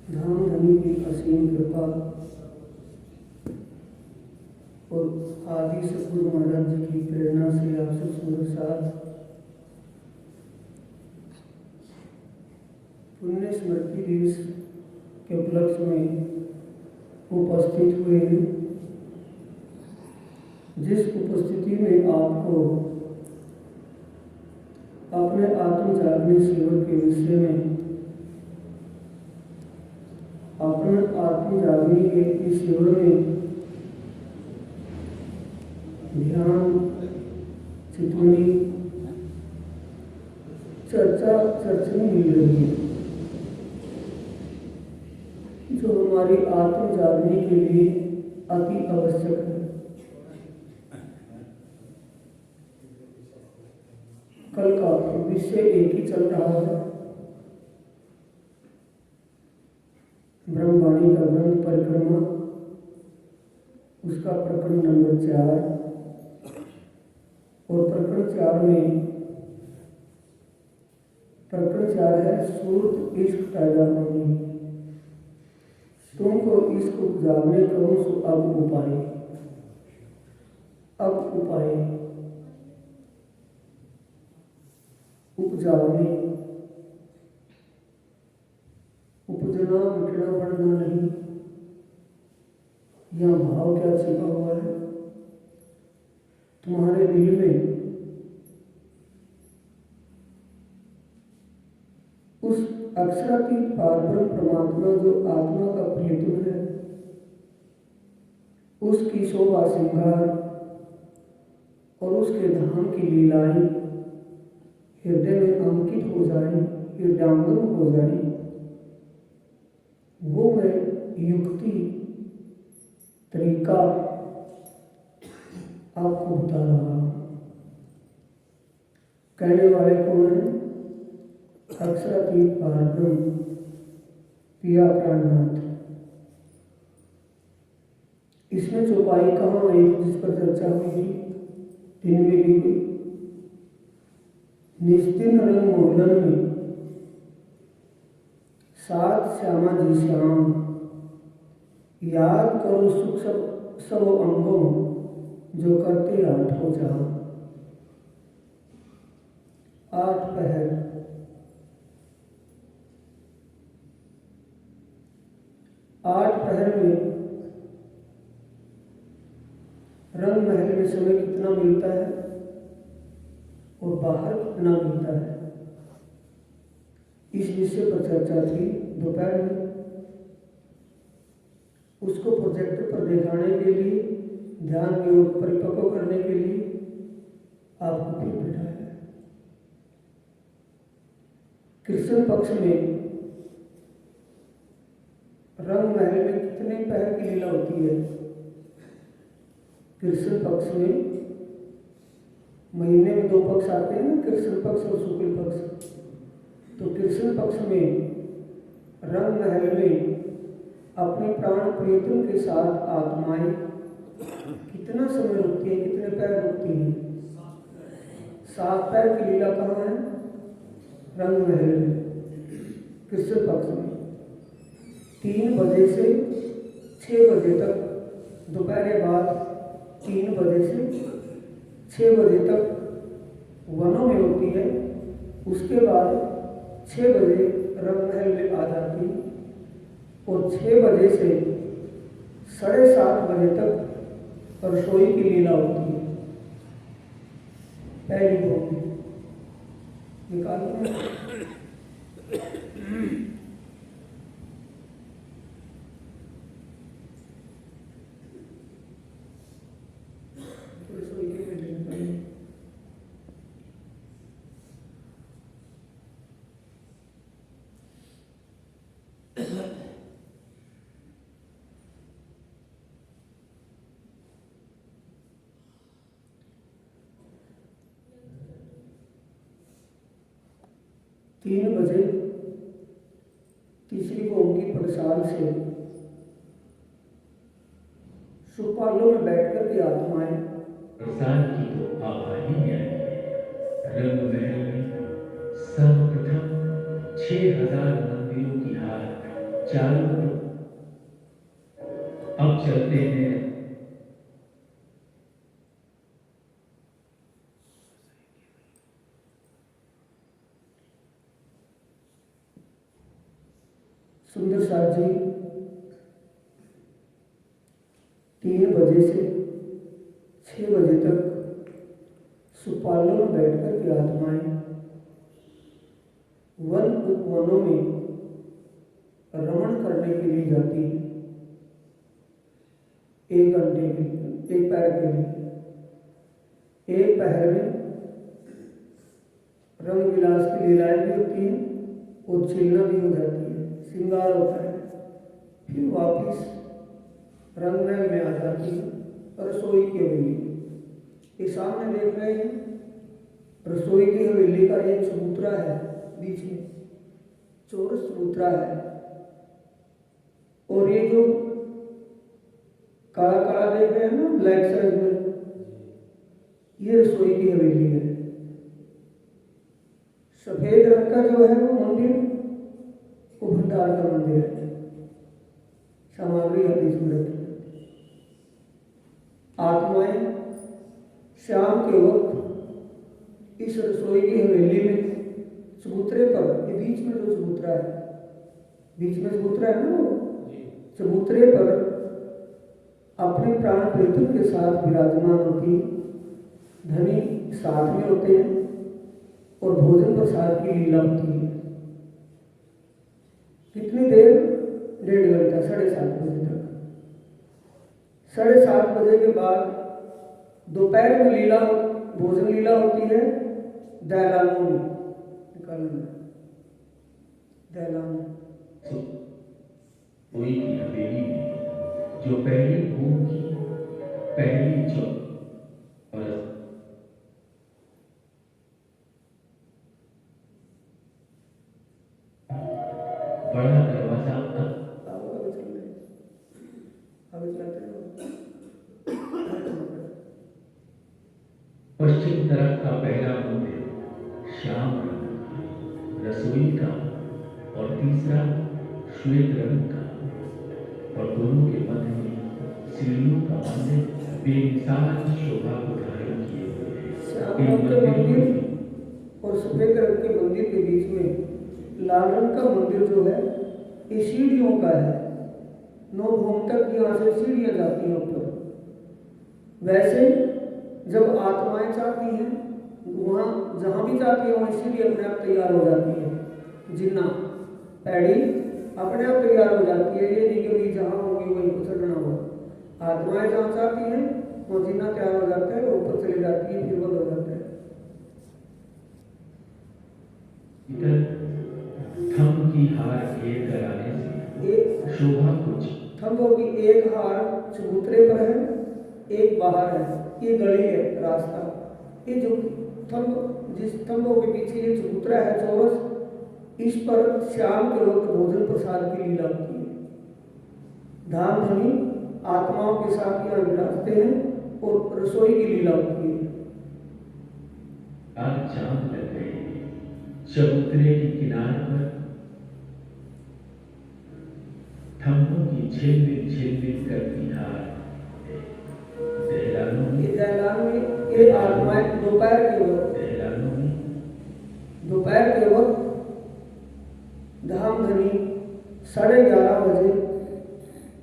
धाम धनी की असीम कृपा और आदि सतगुरु महाराज जी की प्रेरणा से आप सब सुंदर साथ पुण्य स्मृति दिवस के उपलक्ष्य में उपस्थित हुए हैं, जिस उपस्थिति में आपको अपने आत्म जागरण सेवा के विषय में अपने आत्म जागरण के इस सेवा में ध्यान चितवनी चर्चा मिल रही है, जो हमारी आत्म जागरण के लिए अति आवश्यक है। कल का विषय एक ही चल रहा है, ब्रह्मवाणी का ग्रंथ परिक्रमा, उसका प्रकरण नंबर 4 और प्रकरण 4 में प्रकरण 4 है सूर्य इश्क पैदा होने, तुमको इश्क उपजाने करो सो अब उपाय उपजाने, उपजना मिटना बढ़ना नहीं, यह भाव क्या छिपा हुआ है तुम्हारे दिल में? उस अक्षरातीत पारब्रह्म परमात्मा जो आत्मा का प्रियतम है, उसकी शोभा श्रृंगार और उसके धाम की लीलाएं हृदय में अंकित हो जाए, हृदयांगम हो जाए, वो मैं युक्ति तरीका आपको बता रहा हूं। कहने वाले कौन है? अक्षरातीत पारब्रह्म पिया प्राणनाथ। इसमें चौपाई कहाँ आई जिस पर चर्चा हुई थी, दिन में भी हुई। निस्तिन रंग मोहलन में सात श्यामा जी श्याम, याद करो सुख सब अंगों जो करते आठ हो जहां। 8 पहर में रंग महल में समय कितना मिलता है और बाहर कितना मिलता है, इस विषय पर चर्चा थी दोपहर में। उसको प्रोजेक्टर पर दिखाने के लिए, ध्यान में परिपक्व करने के लिए आपको फिर बिठाया। कृष्ण पक्ष में रंग महल में कितने पहर की लीला होती है? कृष्ण पक्ष में महीने में 2 पक्ष आते हैं ना, कृष्ण पक्ष और शुक्ल पक्ष। तो कृष्ण पक्ष में रंग महल में अपने प्राण प्रियतम के साथ आत्माएं कितना समय रुकती है, कितने पैर रुकती है? 7 पैर की लीला कहाँ है? रंग महल में, कृष्ण पक्ष में 3 बजे से 6 बजे तक, दोपहर के बाद 3 बजे से 6 बजे तक वनों में होती है। उसके बाद 6 बजे रंग महल में आ जाती है और 6 बजे से 7:30 बजे तक रसोई की लीला होती है। पहली भूमि निकालते हैं। रसोई की लीला 3 बजे तीसरी भूमि की प्रसाद से सुपालों में बैठकर के आत्माएं प्रसाद की तो आबादी में आई है। रंग महल में सर्वप्रथम 6000 मंदिरों की हार चालू करो। अब चलते हैं। सुंदर साथ जी 3 बजे से 6 बजे तक सुपालों में बैठकर के आत्माएं वन उपवनों में रमण करने के लिए जाती है। 1 घंटे के लिए, 1 पैर के लिए। 1 पहर में रंग विलास की लीलाएं भी होती हैं और छेलना भी हो जाती है, श्रृंगार होता है। फिर वापिस रंगमहल में आ जाती है रसोई की हवेली। ये सामने देख रहे हैं रसोई की हवेली का एक चबूतरा है, बीच में चौरस चबूतरा है। और ये जो काला काला देख रहे हैं ना ब्लैक साइड में, ये रसोई की हवेली है। सफेद रंग का जो है वो मंदिर वो भंडार का मंदिर है, सामग्री आदि स्मृति। आत्माएं शाम के वक्त इस रसोई की हवेली में चबूतरे पर, ये बीच में जो चबूतरा है, बीच में चबूतरा है ना, वो चबूतरे पर अपने प्राण प्रीतम के साथ विराजमान होती, धनी साथ में होते हैं और भोजन प्रसाद की लीला होती है। कितनी देर? 1.5 घंटा, 7:30 बजे तक। 7:30 बजे के बाद दोपहर में लीला, भोजन लीला होती है दैलानों में, निकालना दैलान। कोई की हवेली में जो पहली भूमि की पहली चौक और बड़ा दरवाजा पश्चिम तरफ का पहला मंदिर श्याम रंग रसोई का और तीसरा श्वेत रंग का, और दोनों के मध्य में सीढ़ियों का मंदिर बेमिसाल शोभा को धारण किए हुए है। और सफेद रंग के मंदिर के बीच में लाल रंग का मंदिर जो है ये सीढ़ियों का है। 9 भूम तक यहाँ से सीढ़ियाँ जाती हैं ऊपर। वैसे जब आत्माएं चाहती हैं, वहाँ जहाँ भी जाती है वहाँ सीढ़ी अपने आप तैयार हो जाती है। जिन्ना पैड़ी अपने आप तैयार हो जाती है, ये नहीं कि भाई जहाँ होगी वहीं को चढ़ना होगा। आत्माएं जहाँ चाहती हैं वो जिन्ना तैयार हो जाता है और ऊपर चली जाती है, फिर बंद हो जाता है। थंब की हार घेर कर आने से शोभा कुछ। थंबों की एक हार चबूतरे पर है, एक बाहर है, ये गली है, रास्ता। ये जो थंब, जिस थंबों के पीछे ये चबूतरा है चौरस, इस पर शाम के वक्त भोजन प्रसाद की लीला होती है। धाम धनी आत्माओं के साथ यहाँ विराजते हैं और रसोई की लीला होती है। आज चांद लग गए चबूतरे के किनारे पर, थंबों की झिलमिल करती हार दहलानों में ये आत्माएं दोपहर के वक्त धाम धनी 11:30 बजे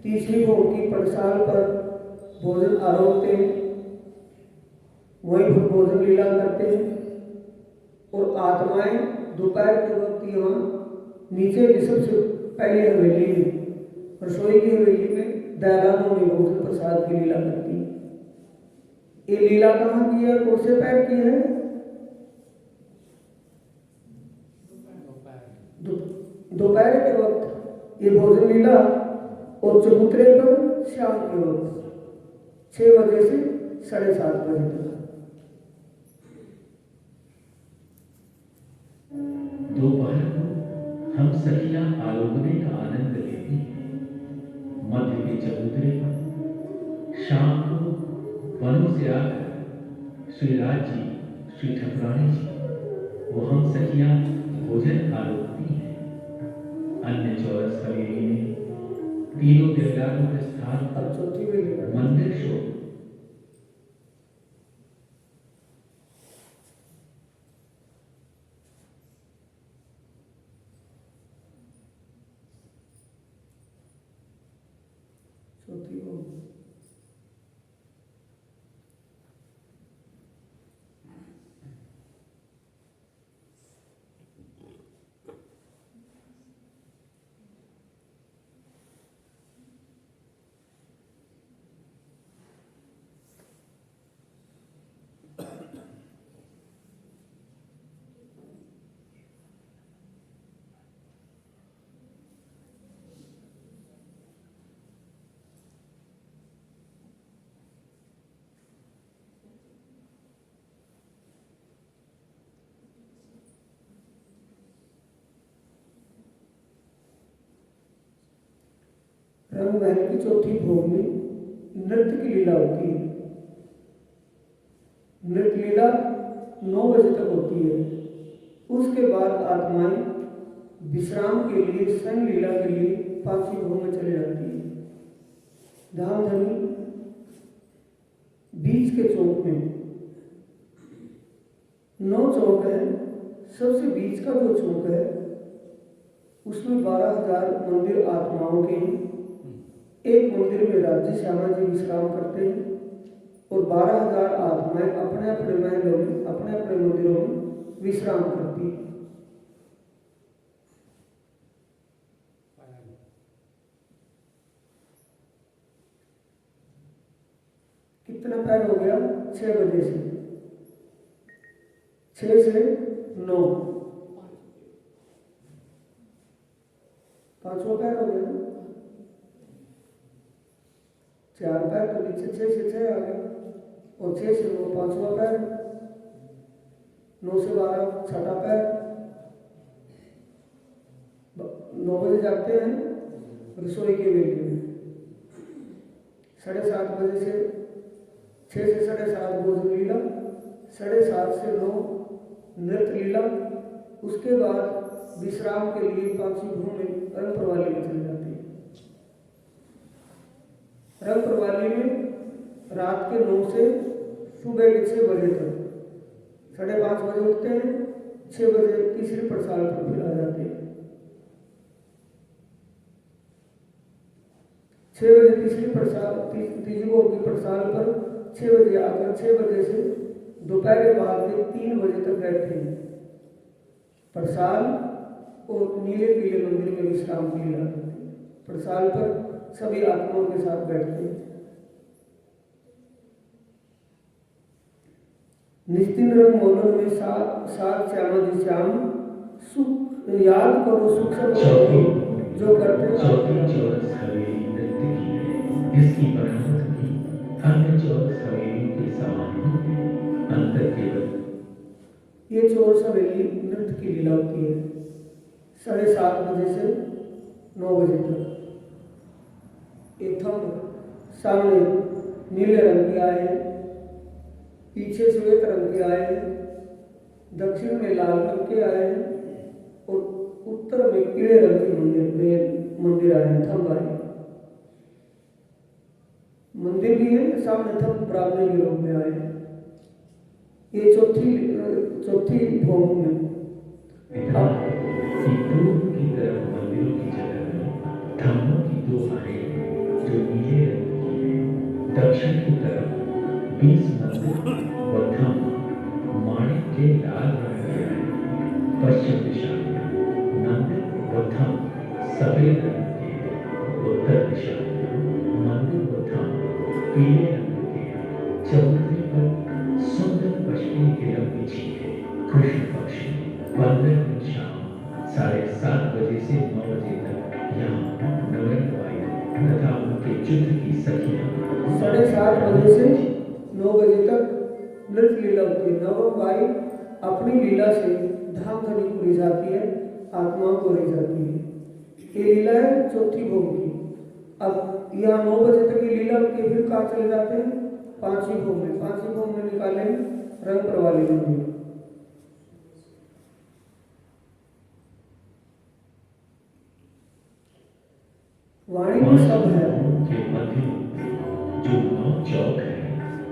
तीसरी भोग की पटसाल पर भोजन आरोपते हैं, वहीं पर भोजन लीला करते हैं। और आत्माएं दोपहर के वक्त यहाँ नीचे की सबसे पहले हवेली में, रसोई की हवेली में दैलानों में भोजन प्रसाद की लीला करती है। ये लीला कहाँ की है? कौन से पैर की है? दोपहर के वक्त ये भोजन लीला, और चबूतरे पर शाम के वक्त 6 बजे से 7:30 बजे तक। दोपहर को हम सखियां आलोकने का आनंद लेती हैं मध्य के चबूतरे पर। शाम को वनों से आकर श्री राज जी, श्री ठाकुरानी जी, वो हम सखियां भोजन आलोकती हैं। अन्य चौरस हवेली में तीनों देवदारों के स्थान अब पर चौथी वेली का मंदिर शोभा। चौथी को रंग महल की चौथी भोग में नृत्य की लीला होती है। नृत्य लीला 9 बजे तक होती है। उसके बाद आत्माएं विश्राम के लिए संग लीला के लिए 5वीं भोग में चली जाती है। धामधनी बीच के चौक में 9 चौक है। सबसे बीच का जो चौक है उसमें 12,000 मंदिर आत्माओं के हैं। एक मंदिर में राज्य श्यामा जी विश्राम करते हैं और 12,000 आत्माएं अपने अपने महलों में अपने अपने मंदिरों में विश्राम करती हैं। कितना पैर हो गया? 6 बजे से 6 से 9 5वां पैर हो गया। 4 पैर तो नीचे 6 से 6 आ गया और 6 से 9 5वां पैर, 9 से 12 छठा पैर। 9 बजे जाते हैं रसोई के वेले में, 7:30 बजे से 6 से 7:30 भोजन लीला, 7:30 से 9 नृत्य लीला। उसके बाद विश्राम के लिए 5वीं भूमि में रंग प्रवाली में चली जाती है। रंग प्रवाली में रात के 9 से सुबह के 6 बजे तक, 5:30 बजे उठते हैं, 6 बजे तीसरी प्रसाद पर फिर आ जाते हैं। 6 बजे तीसरी प्रसाद तीसरी भोग की प्रसाद पर 6 बजे आकर 6 बजे से दोपहर के बाद के 3 बजे तक बैठते हैं। प्रसाद और नीले पीले मंदिर में विश्राम की लीला करते हैं। प्रसाद पर सभी आत्माओं के साथ बैठते हैं। निस्तिन रंग मोलन में सात श्यामा जी श्याम, सुख याद करो सुख सब जो करते हैं। चौथी चौरस हवेली नृत्य की है, जिसकी बनावट भी अन्य चौरस हवेलियों के समान है। अंतर केवल ये चौरस हवेली नृत्य की लीला होती है 7:30 बजे से 9 बजे तक। एक थंब सामने नीले रंग के आए हैं, पीछे श्वेत रंग के आए हैं, दक्षिण में लाल रंग के आए हैं और उत्तर में पीले रंग के मंदिर आए हैं, थंब आए हैं। मंदिर भी है, सामने थंब ब्राह्मणी के रूप में आए हैं। ये चौथी भोग में पूर्व की तरफ मंदिरों की जगह में थंबों की 2 हारें जो नीले रंग की है। दक्षिण की तरफ 20 मंदिर व थंब माणिक के लाल रंग के हैं। पश्चिम दिशा में मंदिर व थंब सफेद रंग के हैं। उत्तर दिशा में मंदिर व थंब पीले रंग के हैं। चबूतरे पर सुंदर पश्चिमी किरण बिछी है। कृष्ण पक्ष में 15 दिन शाम 7:30 बजे से 9 बजे तक यहाँ नवरंग वायु तथा उनके युद्ध की सखियाँ 7:30 बजे से 9 बजे तक नृत्य लीला होती है। नवरंग वायु अपनी लीला से धामधनी को ले जाती है, आत्माओं को ले जाती है। ये लीला है चौथी भोग की। अब यहाँ 9 बजे तक ये लीला के फिर कहाँ चले जाते हैं? 5वीं भोग में। 5वीं भोग में निकाले रंग प्रवाली मंदिर। वाणी में सब है। के मध्य जो 9 चौक है,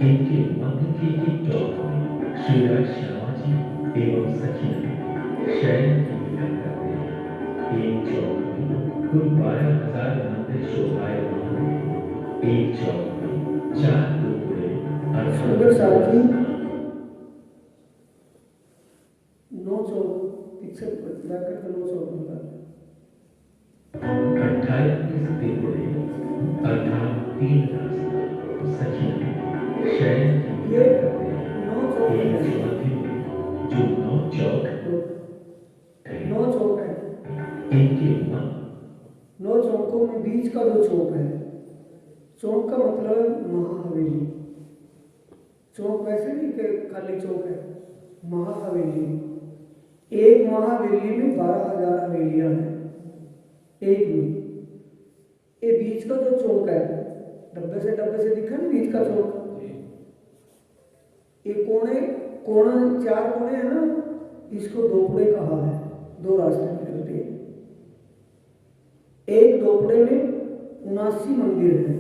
इनके मध्य के ही चौक में श्री श्यामा जी एवं सखियां शयन की लीला करते हैं। एक चौक में कुल 12,000 मंदिर शोभायमान हैं। एक चौक में 4 टुकड़े सुंदर साथी 9 चौक पीछे जाकर के 9 चौक निकाल 28 टुकड़े अर्थात 3 रास्ता सखियां शयन की लीला करते हैं। 9 चौक एक है। मध्य में जो 9 चौक है, 9 चौक है। इनके मध्य 9 चौकों में बीच का जो चौक है, चौक का मतलब है महाहवेली। चौक वैसे नहीं कि खाली चौक है, महाहवेली। एक महाहवेली में 12,000 हवेलियां हैं एक में। ये बीच का जो चौक है, डब्बे से दिखा ना बीच का चौक, ये कोने कोना 4 कोने है ना, इसको दोपड़े कहा है। 2 रास्ते निकलते हैं। एक दोपड़े में 79 मंदिर हैं।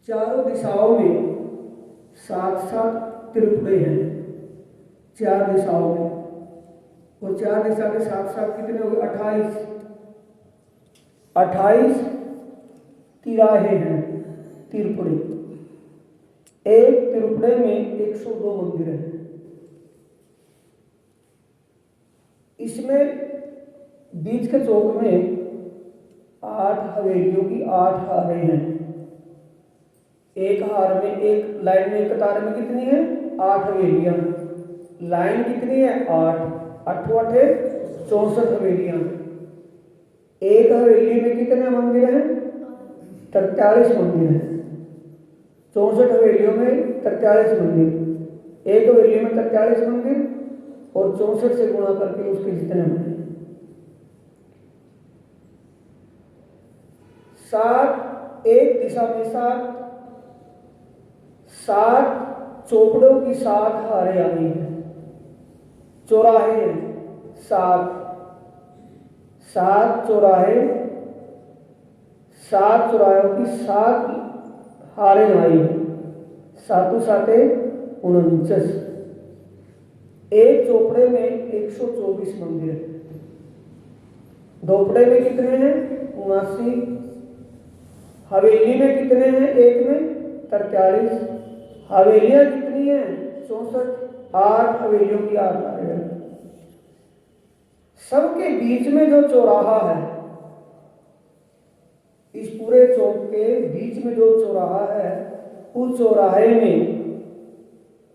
चारों दिशाओं में 7-7 त्रिपुरे हैं 4 दिशाओं में। और 4 दिशा के 7-7 कितने हो गए? 28 तिराहे हैं त्रिपुरे। एक त्रिपुरे में 102 मंदिर हैं। इसमें बीच के चौक में 8 हवेलियों की 8 हारें हैं। एक हार में एक लाइन में, एक कतार में कितनी है? 8 हवेलियां। लाइन कितनी है? 8 8 8 64 हवेलियां। एक हवेली में कितने मंदिर हैं? 43 मंदिर हैं। 64 हवेलियों में 43 मंदिर। एक हवेली में 43 मंदिर और 64 से गुणा करके उसके जितने मंदिर। 7 एक दिशा में 7 चौपड़ों की 7 हारें आई हैं। चौराहे हैं 7 चौराहे, 7 चौराहों की 7 हारें आई हैं। 7 साते 49। एक चौपड़े में 124 मंदिर है। दोपड़े में कितने हैं? 79। हवेली में कितने हैं? एक में 43। हवेलियां कितनी हैं? 64। 8 हवेलियों की 8 हारें। सबके बीच में जो चौराहा है, इस पूरे चौक के बीच में जो चौराहा है, उस चौराहे में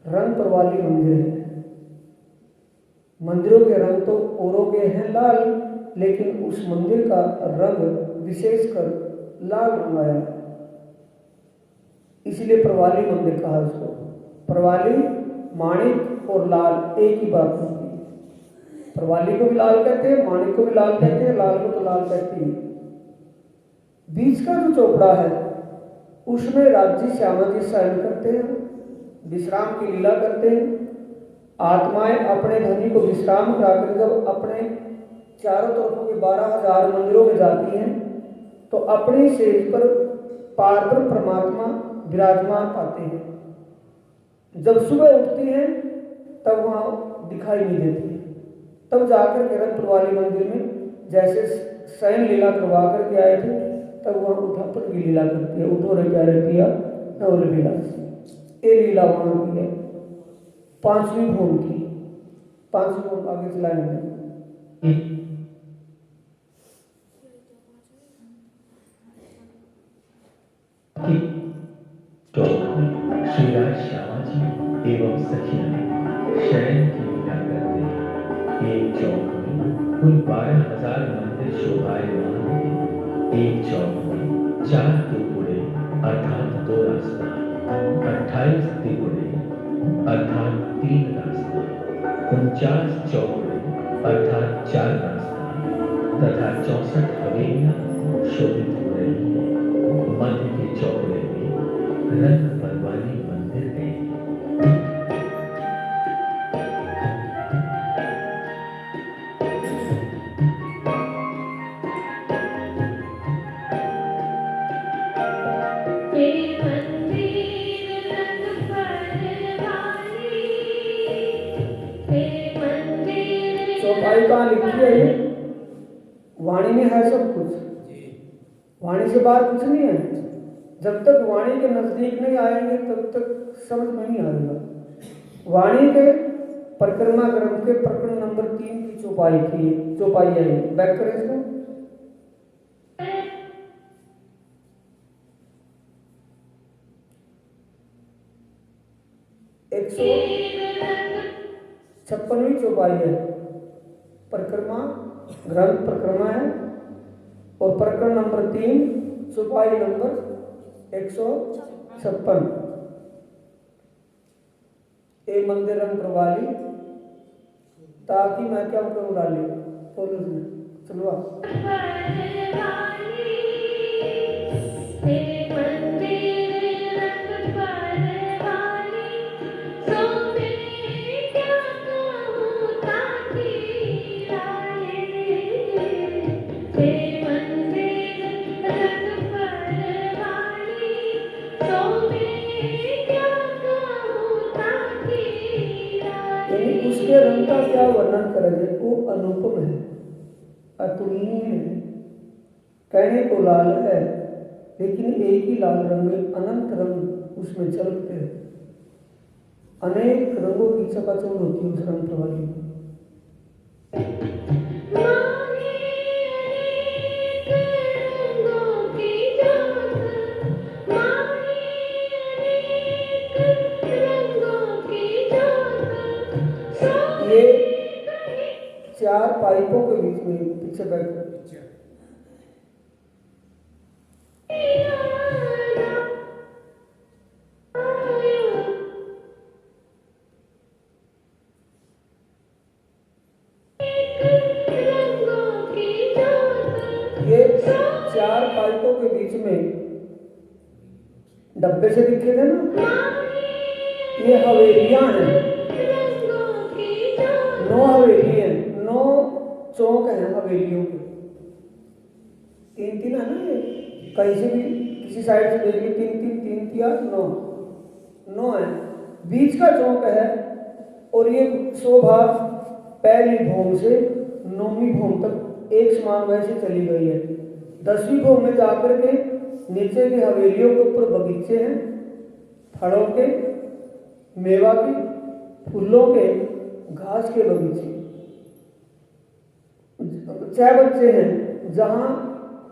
रंग प्रवाली मंदिर है। मंदिरों के रंग तो औरों के हैं लाल, लेकिन उस मंदिर का रंग विशेषकर लाल रंगाया है, इसलिए प्रवाली मंदिर कहा उसको। प्रवाली माणिक और लाल एक ही बात होती है। प्रवाली को भी लाल कहते हैं, माणिक को भी लाल कहते हैं, लाल को तो लाल कहते हैं। बीच का जो चौपड़ा है उसमें राज्य श्यामा जी शयन करते हैं, विश्राम की लीला करते हैं। आत्माएं अपने धनी को विश्राम कराकर जब अपने चारों तरफों के 12,000 मंदिरों में जाती हैं तो अपनी सेज पर पार परमात्मा विराजमान पाते हैं। जब सुबह उठती हैं तब वहाँ दिखाई नहीं देती, तब जाकर के रंग प्रवाली मंदिर में जैसे शयन लीला करवा करके आए थे, तब वहाँ उठापन की लीला करती है। उठो रे प्यारे पिया नवल लीला, ये लीला वहाँ की है। 5वीं भूम की 5वीं भूम आगे चलाएंगे। श्री श्यामा जी एवं सखियां शयन की लीला करते हैं। एक चौक में कुल 12,000 मंदिर शोभायमान हैं। एक चौक में 4 टुकड़े अर्थात 2 रास्ता, 28 टुकड़े अर्थात 3 रास्ता, 49 चौकड़े अर्थात 4 रास्ता तथा 64 हवेलियां शोभित हो रही हैं। मध्य के चौकड़े में रंग परवाली मंदिर है। चौपाई कहाँ लिखी है ये? वाणी में है सब कुछ, वाणी से बाहर कुछ नहीं है। जब तक वाणी के नजदीक नहीं आएंगे तब तक समझ में नहीं आएगा। वाणी के परिक्रमा क्रम के प्रकरण नंबर 3 की चौपाई है। बैक करें इसको। 156वीं चौपाई है। परिक्रमा ग्रंथ परिक्रमा है और प्रकरण नंबर 3 चौपाई नंबर 156। ए मंदिर रंग प्रवाली ताकि मैं क्या करूँ डाली बोलो चलो उसके रंग का क्या वर्णन करेंगे? वो अनुपम है, अतुलनीय है, कहने को लाल है लेकिन एक ही लाल रंग में अनंत रंग उसमें झलकते हैं। अनेक रंगों की चकाचौंध होती है उस रंग प्रवाली में। ये 4 पाइपों के बीच में पीछे बैठ ये 4 पाइपों के बीच में डब्बे से दिखे थे ना, ये हवेलियां हैं। 9 हवेली है, 9 चौक हैं हवेलियों के। 3 है ना, ये कहीं से भी किसी साइड से देख ली 3 या 9 है। बीच का चौक है और ये शोभा पहली भूम से 9वीं भूम तक एक समान वैसे चली गई है। 10वीं भूम में जाकर के नीचे की हवेलियों के ऊपर बगीचे हैं, फलों के, मेवा के, फूलों के, घास के बगीचे। 6 बच्चे हैं जहाँ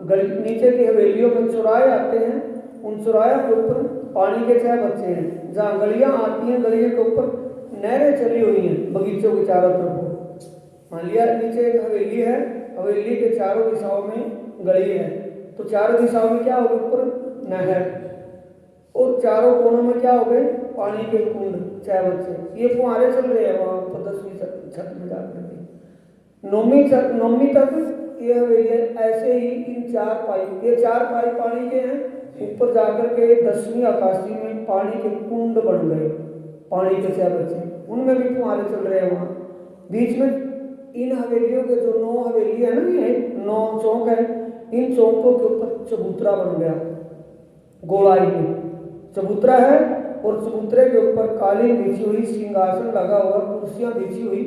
नीचे की हवेलियों में चौराहे आते हैं। उन चौराहे के ऊपर पानी के 6 बच्चे हैं जहाँ गलियां आती हैं, गलियों के ऊपर नहरें चली हुई हैं बगीचों के चारों तरफ। मान लिया नीचे एक हवेली है, हवेली के चारों दिशाओं में गली है, तो चारों दिशाओं में क्या हो गए? ऊपर नहर और चारों कोनों में क्या हो गए? पानी के कुंड। 6 बच्चे ये फुहारे चल रहे हैं वहां पर 10वीं छत में जाकर के। 9वीं तक ये हवेली ऐसे ही इन 4 पाइप, ये 4 पाइप पानी के हैं। ऊपर जाकर के 10वीं आकाशी में पानी के कुंड बन गए, पानी के 6 बच्चे, उनमें भी फुहारे चल रहे हैं वहां। बीच में इन हवेलियों के जो 9 हवेली है ना, ये 9 चौक है, इन चौकों के ऊपर चबूतरा बन गया। गोलाई में चबूतरा है और चबूतरे के ऊपर कालीन बिछी हुई, सिंहासन लगा हुआ, कुर्सियां बिछी हुई,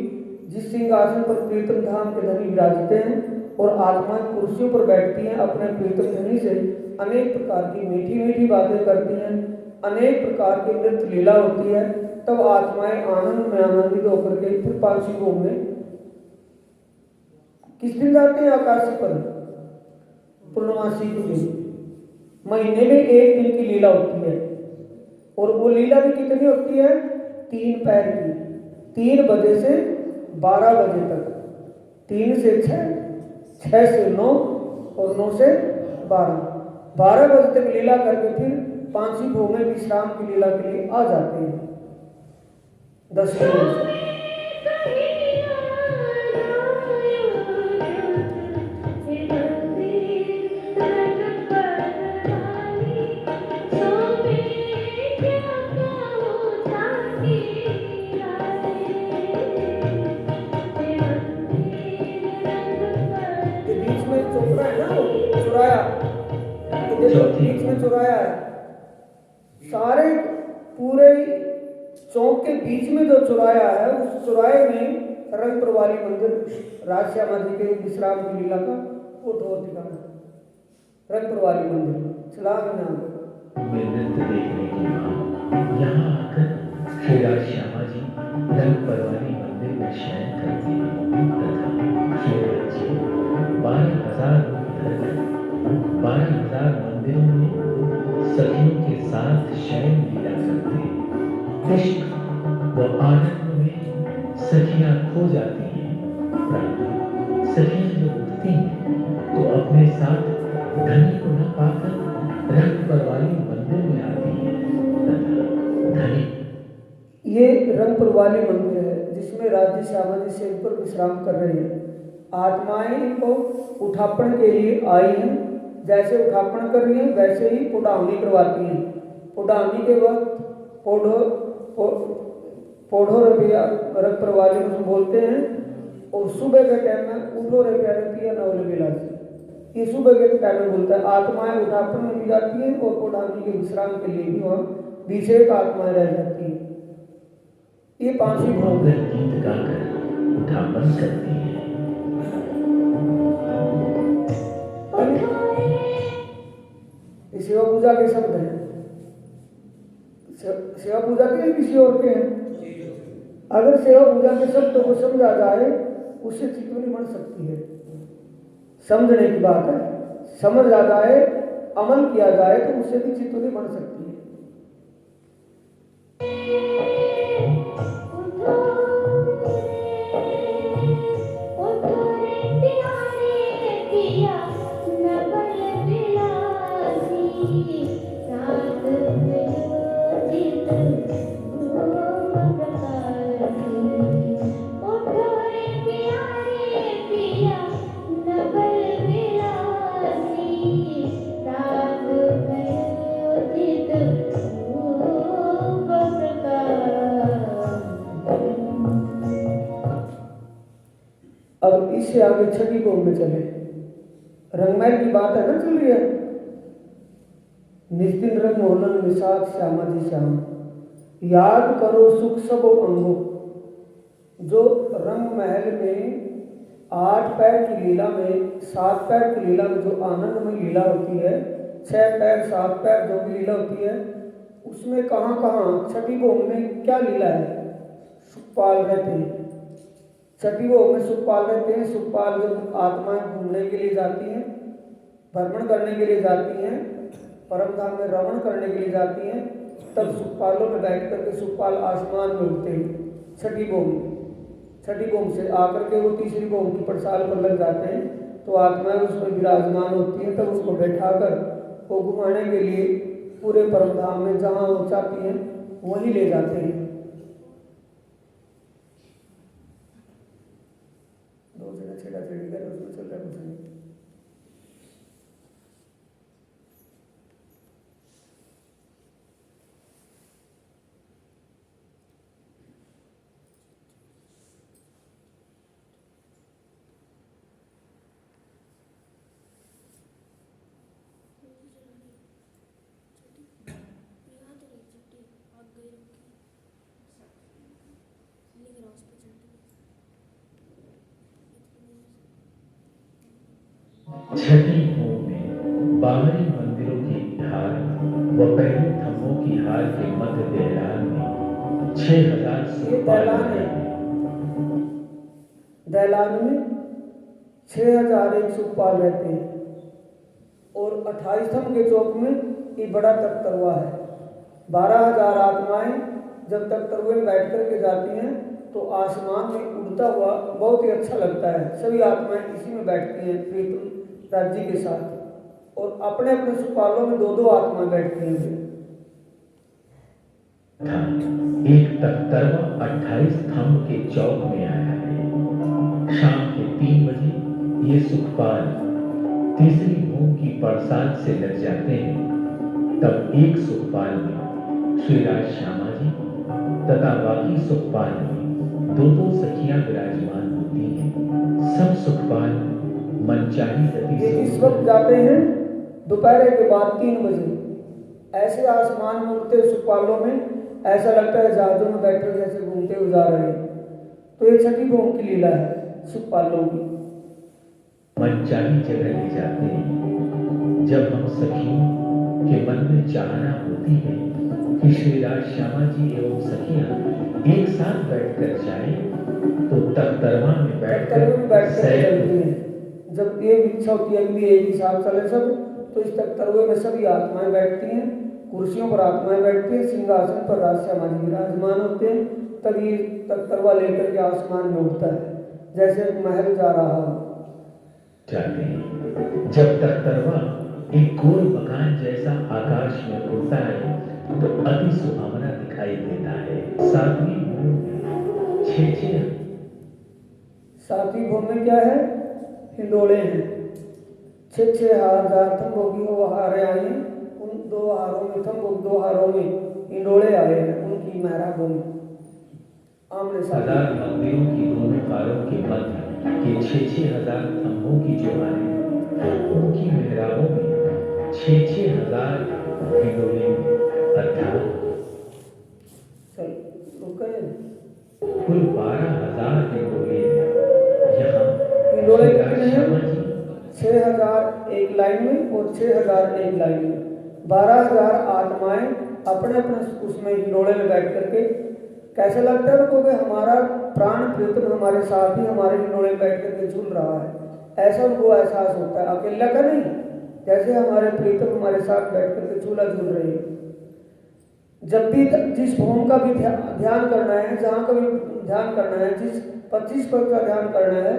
जिस सिंहासन पर प्रीतम धाम के धनी विराजते हैं और आत्माएं कुर्सियों पर बैठती हैं। अपने प्रीतम धनी से अनेक प्रकार की मीठी मीठी बातें करती हैं, अनेक प्रकार की नृत्य लीला होती है। तब आत्माएं आनंद में आनंदित होकर के फिर 5वीं भूम में किस दिन जाते हैं? आकाशी पर पूर्णमासी के दिन, महीने में 1 दिन की लीला होती है। और वो लीला भी कितनी होती है? 3 पैर की, 3 बजे से 12 बजे तक, 3 से 6, 6 से 9 और 9 से 12 बजे तक लीला करके फिर 5वीं भूम में विश्राम की लीला के लिए आ जाते हैं 10 बजे। बीच में चौराया है, सारे पूरे चौक के बीच में जो चौराया है, उस चौराहे में रंग प्रवाली मंदिर राज श्यामा जी के विश्राम की लीला का फोटो और दिखाना। रंग प्रवाली मंदिर सलाम नाम में नृत्य देखने के बाद यहाँ आकर श्री राज श्यामा जी रंग परवानी मंदिर में शयन करते हैं तथा श्री राज जी 12,000 12,000 मंदिरों में सखियों के साथ शयन लीला करते हैं। इश्क व आनंद में सखियां खो जाती हैं, परंतु सखियां जब उठती हैं तो अपने साथ धनी को न पाकर रंग परवाली मंदिर में आती है तथा धनी। ये रंग प्रवाली मंदिर है जिसमें राज्य श्यामा जी सेज पर विश्राम कर रहे हैं। आत्माएं इनको उठापन के लिए आई हैं। जैसे उठापन कर रही हैं वैसे ही पुडावनी करवाती हैं। पुडावनी के वक्त पोढ़ो रुपया रंग प्रवाली में बोलते हैं और सुबह के टाइम में उठो रुपया रहती है नवल बेला से। ये सुबह के टाइम में बोलता है। आत्माएं उठापन में भी जाती हैं और पुडावनी के विश्राम के लिए भी वहाँ बीचे एक आत्माएं रह जाती हैं। ये पांचवी भोग है। गीत गाकर उठापन करती है। सेवा पूजा के शब्द हैं। सेवा पूजा के किसी और के हैं। अगर सेवा पूजा के शब्दों को समझा जाए उससे चितवनी बन सकती है। समझने की बात है। समझ आ जाए अमल किया जाए तो उससे भी चितवनी बन सकती है। अब इससे आगे छठी भोग में चले। रंगमहल की बात है ना चल रही है। निस्दिन रंग मोहन निषाद श्यामा जी श्याम याद करो सुख सब अंगो। जो रंग महल में 8 पैर की लीला में 7 पैर की लीला में जो आनंदमय लीला होती है, 6 पैर 7 पैर जो भी लीला होती है उसमें कहाँ कहाँ छठी भोग में क्या लीला है। सुखपाल रहते हैं। छठी भोग में सुखपाल रहते हैं। सुखपाल जब आत्माएं घूमने के लिए जाती हैं, भ्रमण करने के लिए जाती हैं, परम धाम में रमण करने के लिए जाती हैं, तब सुखपालों में बैठ करके सुखपाल आसमान में उठते हैं। छठी भोग में छठी भोग से आकर के वो तीसरी भोग की पटसाल पर लग जाते हैं तो आत्माएं उसमें विराजमान होती हैं। तब उसको बैठाकर वो घुमाने के लिए पूरे परम धाम में जहाँ वो चाहती हैं वहीं ले जाते हैं। दो जगह छेड़ा-छेड़ी कर उसमें चल रहा है कुछ नहीं। छठी भोग में बाहरी मंदिरों की हार व पहले थम्बों की हार के मध्य दहलान में 6,000 सुखपाल है। दहलान में 6,001 सुखपाल रहते हैं और 28 थम्ब के चौक में ये बड़ा तख्तरवा है। 12,000 आत्माएं जब तख्तरवे में बैठ करके जाती हैं तो आसमान में उड़ता हुआ बहुत ही अच्छा लगता है। सभी आत्माएं इसी में बैठती हैं प्रीतम राज्य के साथ और अपने अपने सुखपालों में 2-2 आत्माएं बैठती हैं। एक तख्तरवा 28 थम्ब के चौक में आया है। शाम के 3 बजे ये सुखपाल तीसरी भोग की बरसात से लग जाते हैं। तब एक सुखपाल में श्री राज श्यामा जी तथा बाकी सुखपाल में 2-2 सखियां विराजमान होती हैं। सब सुखपाल मनचाही गति से इस वक्त जाते हैं दोपहर के बाद 3 बजे। ऐसे आसमान में उड़ते सुखपालों में ऐसा लगता है जहाजों में बैठे जैसे घूमते हुए जा रहे हैं। तो ये छठी भोम की लीला है सुखपालों की। मनचाही जगह ले जाते हैं जब हम सखियों के मन में चाहना होती है कि श्री राज श्यामा जी एवं सखियां एक साथ बैठकर जाएं, तो तख्तरवा में तख्तरवे में बैठ कर सैर चलती हैं। जब एक इच्छा होती है कि एक ही साथ चले सब, तो इस तख्तरवे में सभी आत्माएं बैठती हैं, कुर्सियों पर आत्माएं बैठती हैं, सिंहासन पर राज श्यामा जी विराजमान होते हैं। तब ये तख्तरवा लेकर के आसमान में उठता है जैसे एक महल जा रहा हो। जाते हैं। जब तख्तरवा एक गोल मकान जैसा आकाश में उड़ता है तो अति सुहावना दिखाई देता है। सातवीं भूमि में छह सातवीं भूमि में क्या है? हिंडोले हैं। 6,000 थम्बों की वो हारें आई हैं। उन 2 हारों में थम्बों 2 हारों में हिंडोले आए हैं, उनकी मेहरा भूमि आमने हजार मंदिरों की दोनों कारों के मध्य के 6,000 थम्बों की जो हारें हैं, उनकी मेहराबों में 6,000 हिंडोले अर्थात कुल 12,000 हिंडोले यहाँ हिंडोले कितने हैं? 6,000 एक लाइन में और 6,000 एक लाइन में। 12,000 आत्माएं अपने अपने उसमें हिंडोले में बैठ करके, कैसे लगता है उनको कि हमारा प्राण प्रीतम हमारे साथ ही हमारे हिंडोले में बैठ करके झूल रहा है। ऐसा उनको एहसास होता है, अकेला का नहीं, जैसे हमारे प्रीतम हमारे साथ बैठ करके झूला झूल रहे हैं। जब भी जिस भूमि का भी ध्यान करना है, जहाँ का भी ध्यान करना है, जिस 25 पद का ध्यान करना है,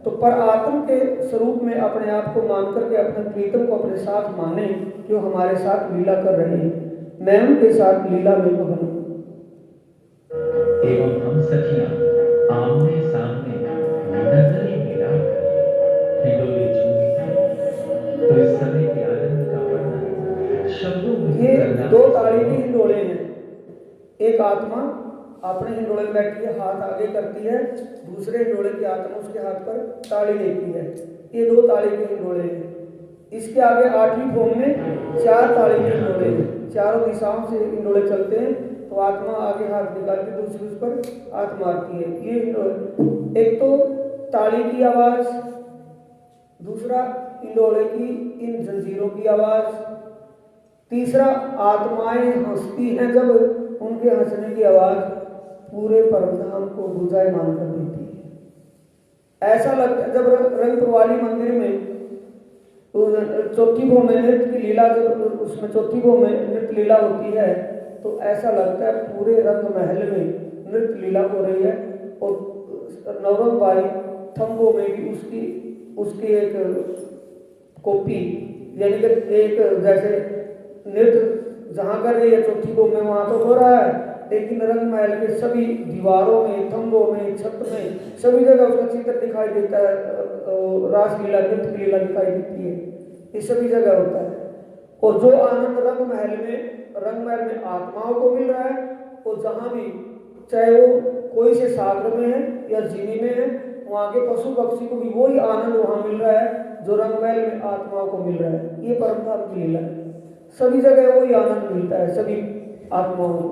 तो पर आत्म के स्वरूप में अपने आप को मान करके अपने प्रीतम को अपने साथ माने कि वो हमारे साथ लीला कर रहे हैं। मैं उनके साथ लीला में मगन हूँ। एवं हम सखियां आमने सामने नजरें मिलाकर हिंडोले झूमते हैं। तो इस समय के आनंद का वर्णन शब्दों में ये करना 2 ताली के हिंडोले हैं। एक आत्मा अपने हिंडोले में बैठ के हाथ आगे करती है, दूसरे हिंडोले की आत्मा उसके हाथ पर ताली देती है। ये 2 ताली के हिंडोले हैं। इसके आगे 8वीं भूमि में 4 ताली के हिंडोले हैं। चारों दिशाओं से हिंडोले चलते हैं, तो आत्मा आगे हाथ निकाल के दूसरी उस पर हाथ मारती है। ये हिंडोले, एक तो ताली की आवाज, दूसरा हिंडोले की इन जंजीरों की आवाज, तीसरा आत्माएं हंसती हैं जब उनके हंसने की आवाज पूरे परमधाम को गुंजायमान कर देती है। ऐसा लगता है जब रंगपुर वाली मंदिर में चौथी भो में नृत्य की लीला, जब उसमें चौथी भो में नृत्य लीला होती है, तो ऐसा लगता है पूरे रंग महल में नृत्य लीला हो रही है। और नवरंग बाई थम्बों में भी उसकी एक कॉपी, यानी कि एक जैसे नृत्य जहाँ कर रही है चौथी भो में वहाँ तो हो रहा है, लेकिन रंग महल के सभी दीवारों में, थम्बों में, छत में, सभी जगह उसका चित्र दिखाई देता है। रासलीला, नृत्य लीला दिखाई देती है। ये सभी जगह होता है। और जो आनंद रंग महल में आत्माओं को मिल रहा है, और जहाँ भी, चाहे वो कोई से सागर में है या जीनी में है, वहाँ के पशु पक्षी को भी वही आनंद वहाँ मिल रहा है जो रंग महल में आत्माओं को मिल रहा है। ये परमधाम की लीला है। सभी जगह वही आनंद मिलता है सभी आत्माओं को,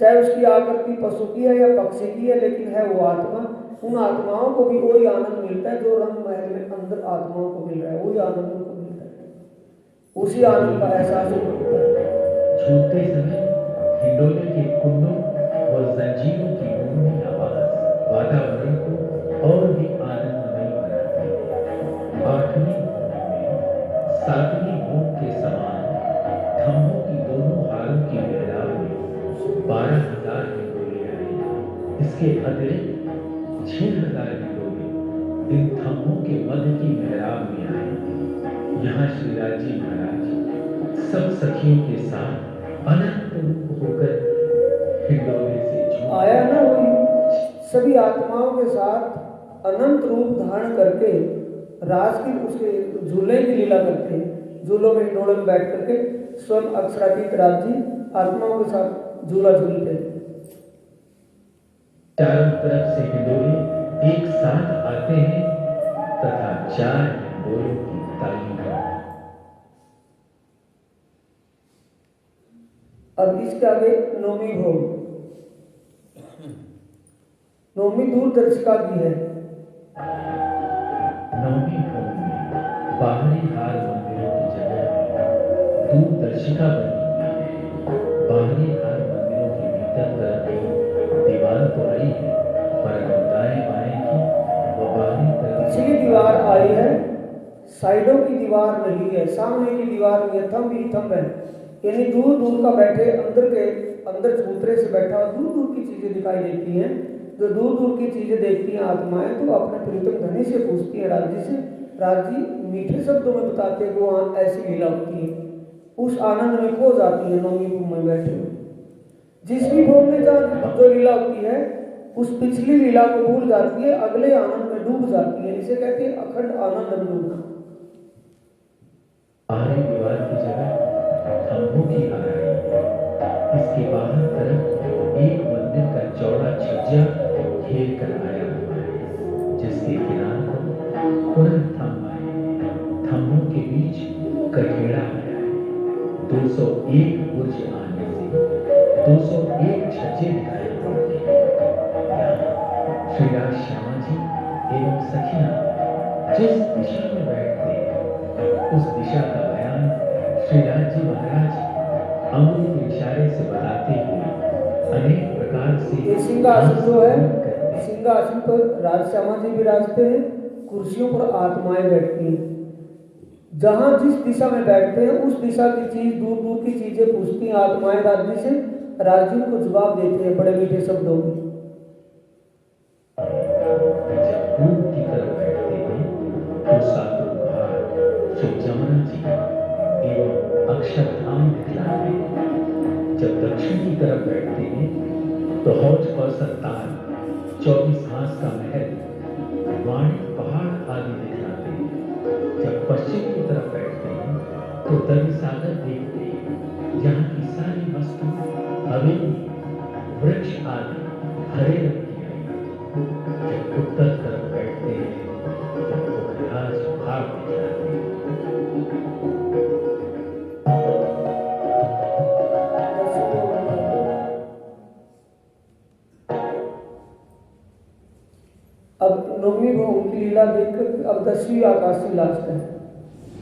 चाहे उसकी आकृति पशु की है या पक्षी की है, लेकिन है वो आत्मा। उन आत्माओं को भी वही आनंद मिलता है जो रंग महल में अंदर आत्माओं को मिल रहा है। वही आनंद उनको मिलता है, उसी आनंद का एहसास होता है। झूलते समय हिंडोले के कुंडों और जंजीरों की गूंजती आवाज वातावरण को और भी आनंदमय बनाती है। 8वीं भूमि में 7वीं भूमि के समान थम्बों की दोनों हारों की मेहराब में 12,000 हिंडोले आए। इसके अतिरिक्त 6,000 हिंडोले इन थम्बों के मध्य की मेहराब में आए। यहाँ श्रीराज जी महाराज सब सखियों के साथ अनंत रूप होकर हिंडोले से आया ना, वही सभी आत्माओं के साथ अनंत रूप धारण करके रास की उसके झूले की लीला करते हैं। झूलों में हिंडोले में बैठ करके स्वयं अक्षरातीत राज जी आत्माओं के साथ झूला झूलते हैं। चारों तरफ से हिंडोले एक साथ आते हैं तथा 4 हिंडोलों की ताली है। अब इसके आगे 9वीं भोग। नवमी दूरदर्शिका की है। नवमी भवन में बाहरी हार मंदिरों की जगह दूरदर्शिका बनी हुई है। बाहरी हार मंदिरों के भीतर तरफ की दीवार तो आई है, परंतु दाएं बाएं की व बाहरी तरफ पिछली दीवार आई है, साइडों की दीवार नहीं है, सामने की दीवार नहीं है, थंब ही थंब है। यानी दूर दूर का बैठे अंदर चबूतरे से बैठा दूर दूर की चीजें दिखाई देती हैं। जो दूर दूर की चीजें देखती हैं आत्माएं, तो अपने प्रीतम धनी से पूछती हैं, राज्य से, राज्य मीठे शब्दों में बताते हैं कि वहाँ ऐसी लीला होती है। उस आनंद में खो जाती है नवमी भूमि में बैठे हुए। जिस भी भूमि में जहाँ जो लीला होती है, उस पिछली लीला को भूल जाती है, अगले आनंद में डूब जाती है। इसे कहते हैं अखंड आनंद में डूबना। बाहरी दीवार की जगह थंबों की हार आई है। इसके बाहर तरफ एक मंदिर का चौड़ा छज्जा घेर कर आया हुआ है, जिसके किनार पर पुरन थंब आए हैं। थंबों के बीच कठेड़ा आया है। 201 बुर्ज आने से 201 छज्जे दिखाई पड़ते हैं। यहाँ श्री राज श्यामा जी एवं सखियां जिस दिशा में बैठते हैं, उस दिशा का बयान श्री राज जी महाराज अंगुली के इशारे से बताते हुए अनेक प्रकार से ये सिंहासन जो है, सिंहासन पर राजश्यामा जी विराजते हैं, कुर्सियों पर आत्माएं बैठती हैं। जहां जिस दिशा में बैठते हैं उस दिशा की चीज, दूर दूर की चीजें पूछती हैं आत्माएं राज्य से। राज्य को जवाब देते हैं बड़े मीठे शब्दों में। जब पूर्व की तरफ बैठते हैं तो सातों घाट श्री जमुना जी एवं अक्षरधाम दिखलाते हैं। जब दक्षिण की तरफ बैठते हैं तो हौज और संतान, 24 हांस का महल, वाणी पहाड़ आदि दिखलाते हैं। जब पश्चिम की तरफ बैठते हैं तो दरी सागर देखते हैं, जहाँ की सारी वस्तु हवेली, वृक्ष आदि हरे रंग की आई। जब उत्तर तरफ बैठते हैं तो पोखराज पहाड़ दिखलाते हैं। अब नवमी भवन की लीला देखकर अब 10वीं आकाशी लास्ट है।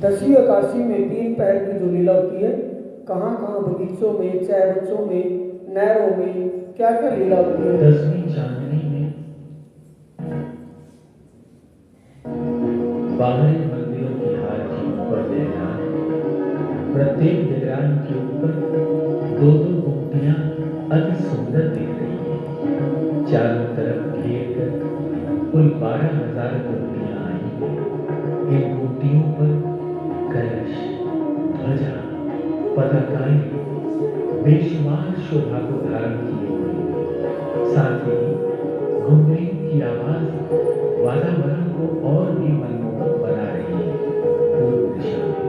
10वीं आकाशी में 3 पहर की जो लीला होती है, कहाँ कहाँ बगीचों में, चाय बच्चों में, नहरों में क्या क्या लीला होती है। 10वीं चांदनी में बाहरी मंदिरों की हार के ऊपर विराजमान है। प्रत्येक विराजमान के ऊपर 2-2 गुमटियां अति सुंदर दिख रही हैं। चारों तरफ घेर कर कुल 12,000 गुमटियां आई हैं। इन गुमटियों पर कलश, ध्वजा, पताकाएं बेशुमार शोभा को धारण किए हुए। साथ ही घुंघरियों की आवाज वातावरण को और भी मनमोहक बना रही है। पूर्व दिशा में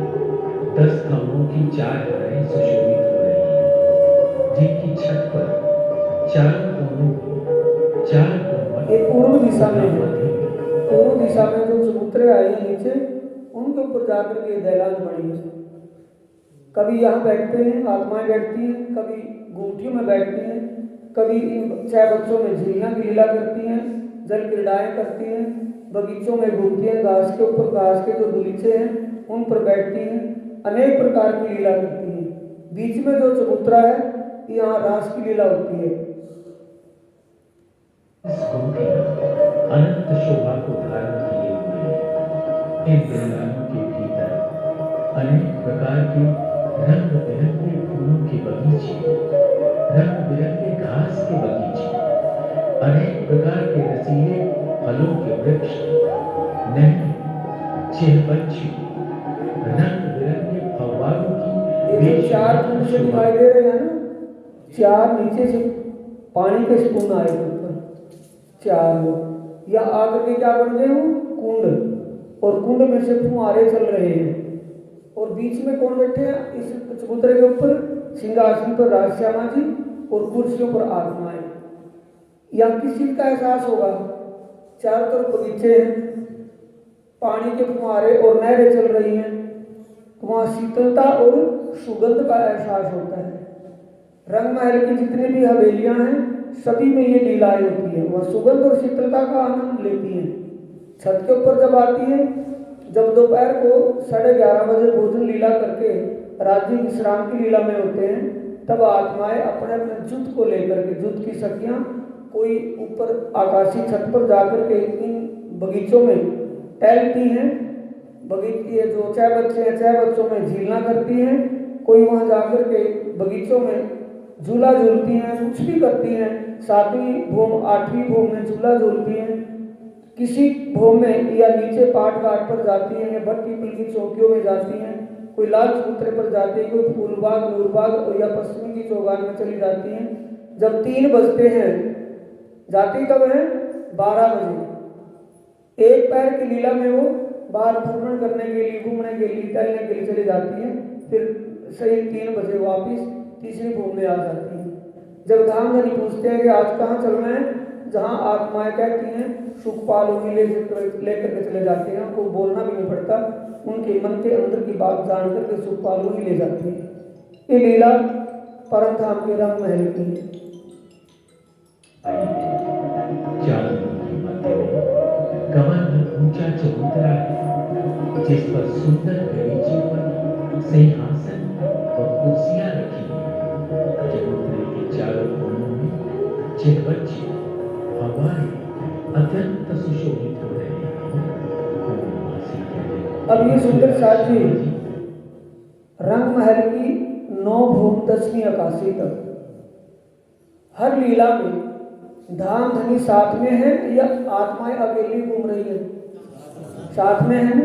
10 थंबों की 4 घरें सुशोभित हो रही हैं, जिनकी छत पर चारों कोनों 4 गुंबद। ये पूर्व दिशा में है। पूर्व दिशा में जो चबूतरे आए हैं नीचे, उनके ऊपर जाकर के दैलान बनी है। कभी यहाँ बैठते हैं, आत्माएं बैठती हैं, कभी गुमटियों में बैठती हैं, कभी इन चाय बच्चों में झिल्लियाँ की लीला करती हैं, जल क्रीड़ाएं करती हैं, बगीचों में घूमती हैं, घास के ऊपर घास के जो बगीचे हैं उन पर बैठती हैं, अनेक प्रकार की लीला करती हैं। बीच में जो चबूतरा है, यहाँ रास की लीला होती है। अनंत शोभा को धारण किए हुए इन वृंदावनों के भीतर अनेक प्रकार के रंग बिरंगे फूलों के बगीचे, रंग बिरंगे घास के बगीचे, अनेक प्रकार के रसीले फलों के वृक्ष, नहरें, चिरपंछी, रंग बिरंगे फव्वारों की 4 कुंड से दिखाई दे रहे हैं ना, 4 नीचे से पानी के स्पून आए थे ऊपर, 4 लोग या आकर के क्या बन गए वो कुंड, और कुंड में से फुहारे चल रहे हैं। और बीच में कौन बैठे हैं इस चबूतरे के ऊपर? सिंहासन पर राजश्यामा जी और कुर्सियों पर आत्माएं। या किस चीज का एहसास होगा? चारों तरफ बगीचे हैं, पानी के फुहारे और नहरें चल रही हैं, तो वहाँ शीतलता और सुगंध का एहसास होता है। रंग महल की जितनी भी हवेलियां हैं सभी में ये लीलाएं होती है। वह सुगंध और शीतलता का आनंद लेती हैं। छत के ऊपर जब आती है, जब दोपहर को 11:30 बजे भोजन लीला करके राज्य विश्राम की लीला में होते हैं, तब आत्माएं अपने अपने जुट को लेकर के, जुट की सखियां कोई ऊपर आकाशीय छत पर जाकर के इन बगीचों में टहलती हैं। बगीचे जो 6 बच्चे हैं, 6 बच्चों में झीलना करती हैं। कोई वहां जाकर के बगीचों में झूला झूलती हैं, कुछ भी करती हैं। 7वीं भोम 8वीं भोम में झूला झूलती हैं, किसी भोम में या नीचे पाट घाट पर जाती हैं, या बट पीपल की चौकियों में जाती हैं, कोई लाल चबूतरे पर जाती है, कोई फूलबाग नूरबाग और या पश्चिमी की चौगान में चली जाती हैं। जब 3 बजते हैं, जाती कब है? 12 बजे। एक पैर की लीला में वो बाहर भ्रमण करने के लिए, घूमने के लिए, टहलने के लिए चली जाती हैं। फिर सही 3 बजे वापिस तीसरी भूमि में आ जाती हैं। जब धामधनी पूछते हैं कि आज कहाँ चलना है, जहाँ आत्माएं कहती हैं सुखपाल उन्हें लेकर के चले जाते हैं। उनको बोलना भी नहीं पड़ता, उनके मन के अंदर की बात जान करके सुखपाल उन्हें ले जाती है। ये लीला परम धाम के रंग महल की है। कमल में ऊंचा चबूतरा है, जिस पर सुंदर गलीचे पर सिंहासन और कुर्सियां रखी हैं। चबूतरे के चारों कोनों में 6 बच्चे हमारे अत्यंत सुशोभित हो रहे हैं। अब ये सुंदर साथी रंग महल की 9 भूम 10वीं आकाशी तक हर लीला में धाम धनी साथ में है या आत्माएं अकेली घूम रही है? साथ में है।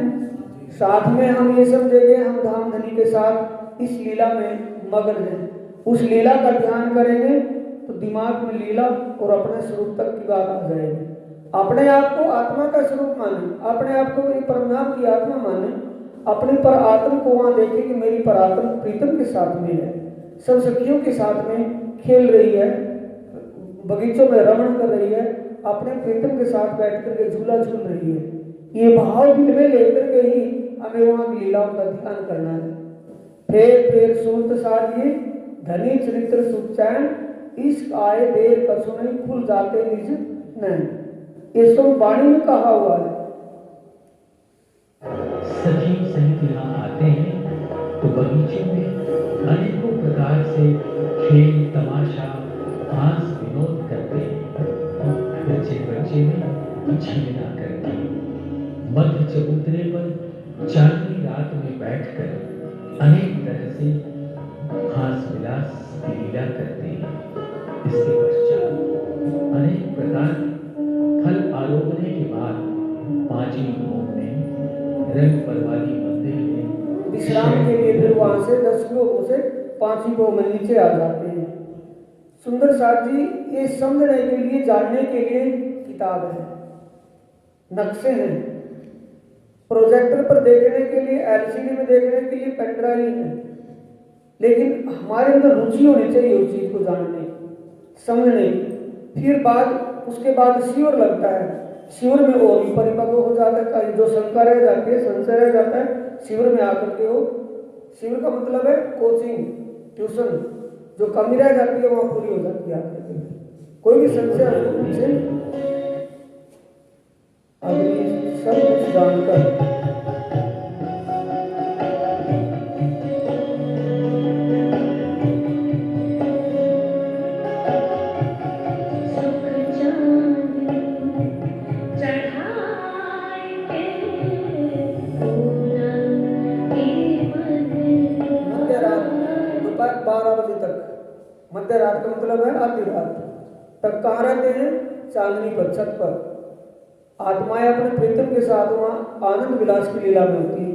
साथ में हम ये समझेंगे हम धाम धनी के साथ इस लीला में मग्न हैं। उस लीला का ध्यान करेंगे तो दिमाग में लीला और अपने स्वरूप तक की बात आ जाएगी। अपने आप को आत्मा का स्वरूप माने, अपने आप को मेरी परमधाम की आत्मा माने, अपने पर आत्म को वहां देखे कि मेरी पर आत्म प्रीतम के साथ में है, सब सखियों के साथ में खेल रही है, बगीचों में रमण कर रही है, अपने प्रीतम के साथ बैठ करके झूला झूल रही है। ये भाव दिल में लेकर के ही हमें वहां की लीलाओं का ध्यान करना है। फिर सुनत सारिये धनी चरित्र सुख चैन, इश्क आए देर कछु नहीं, खुल जाते निज नैन। ये सब वाणी में कहा हुआ है। सखी सहित यहाँ आते हैं तो बगीचे में अनेकों प्रकार से खेल तमाशा हास विनोद करते हैं। बच्चे में झीलना करके मध्य चबूतरे पर चांदनी रात में बैठकर अनेक तरह से हास विलास की लीला करते हैं। इसके पश्चात अनेक प्रकार फल आरोपने के बाद 5वीं भोम में रंग परवाली मंदिर में विश्राम के लिए फिर वहां से 10 लोगों से 5वीं भोम में नीचे आ जाते हैं। सुंदर साथ जी ये समझने के लिए, जानने के लिए किताब है, नक्शे हैं, प्रोजेक्टर पर देखने के लिए, एलसीडी में देखने के लिए पेन ड्राइव है, लेकिन हमारे अंदर रुचि होनी चाहिए उस चीज को जानने समझने। फिर उसके बाद शिविर लगता है, शिविर में वो भी परिपक्व हो जाता है, जो शंका रह जाती है, संशय रह जाता है, शिविर में आकर के वो, शिविर का मतलब है कोचिंग ट्यूशन, जो कमी रह जाती है वहां पूरी हो जाती है। कोई भी संशय उसको पूछे, अगली सब कुछ जानकर मध्य रात का मतलब है आधी रात तक कहाँ रहते हैं? चांदनी पर, छत पर। आत्माएं अपने प्रीतम के साथ वहां आनंद विलास की लीला में होती है।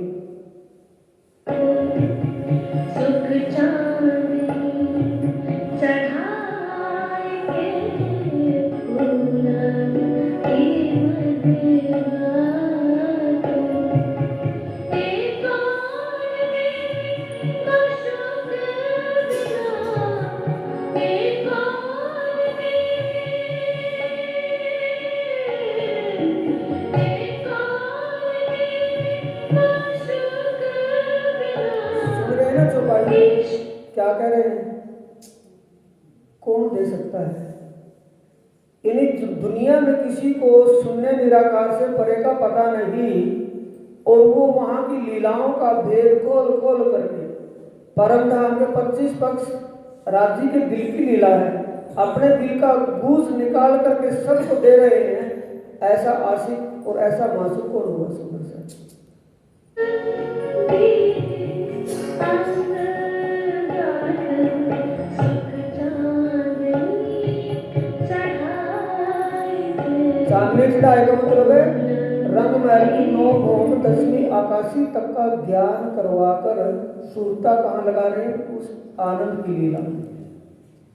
क्या कह रहे हैं? कौन दे सकता है? दुनिया में किसी को शून्य निराकार से परे का पता नहीं, और वो वहाँ की लीलाओं का भेद खोल खोल करके परम धाम के 25 पक्ष राज्य के दिल की लीला है, अपने दिल का गूंज निकाल करके सबको दे रहे हैं। ऐसा आशिक और ऐसा मासूक कौन होगा सुंदर सा? चांदनी चढ़ाई का मतलब है रंग महल की 9 भौम 10वीं आकाशी तक का ध्यान करवाकर सुरता कहाँ लगा रहे हैं? उस आनंद की लीला।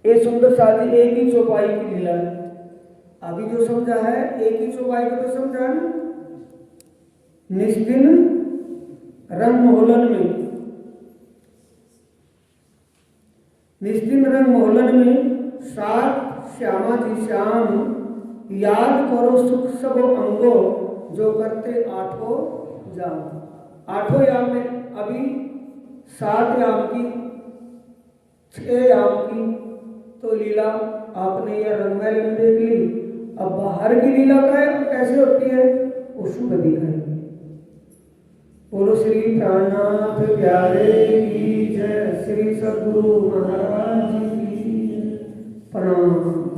ये सुंदर शादी एक ही चौपाई की लीला है। अभी जो समझा है एक ही चौपाई को तो समझा ना। निस्दिन रंग मोहलन में, निस्दिन रंग मोहलन में सात श्यामा जी श्याम, याद करो सुख सब अंगो जो करते 8 जाम। 8 याम में अभी 7 याम की, 6 याम की तो लीला आपने यह रंगमहल में देख ली। अब बाहर की लीला का है कैसे होती है वो शुभ दिखाएंगे। बोलो श्री प्राणनाथ प्यारे की जय, श्री सद्गुरु महाराज की प्रणाम।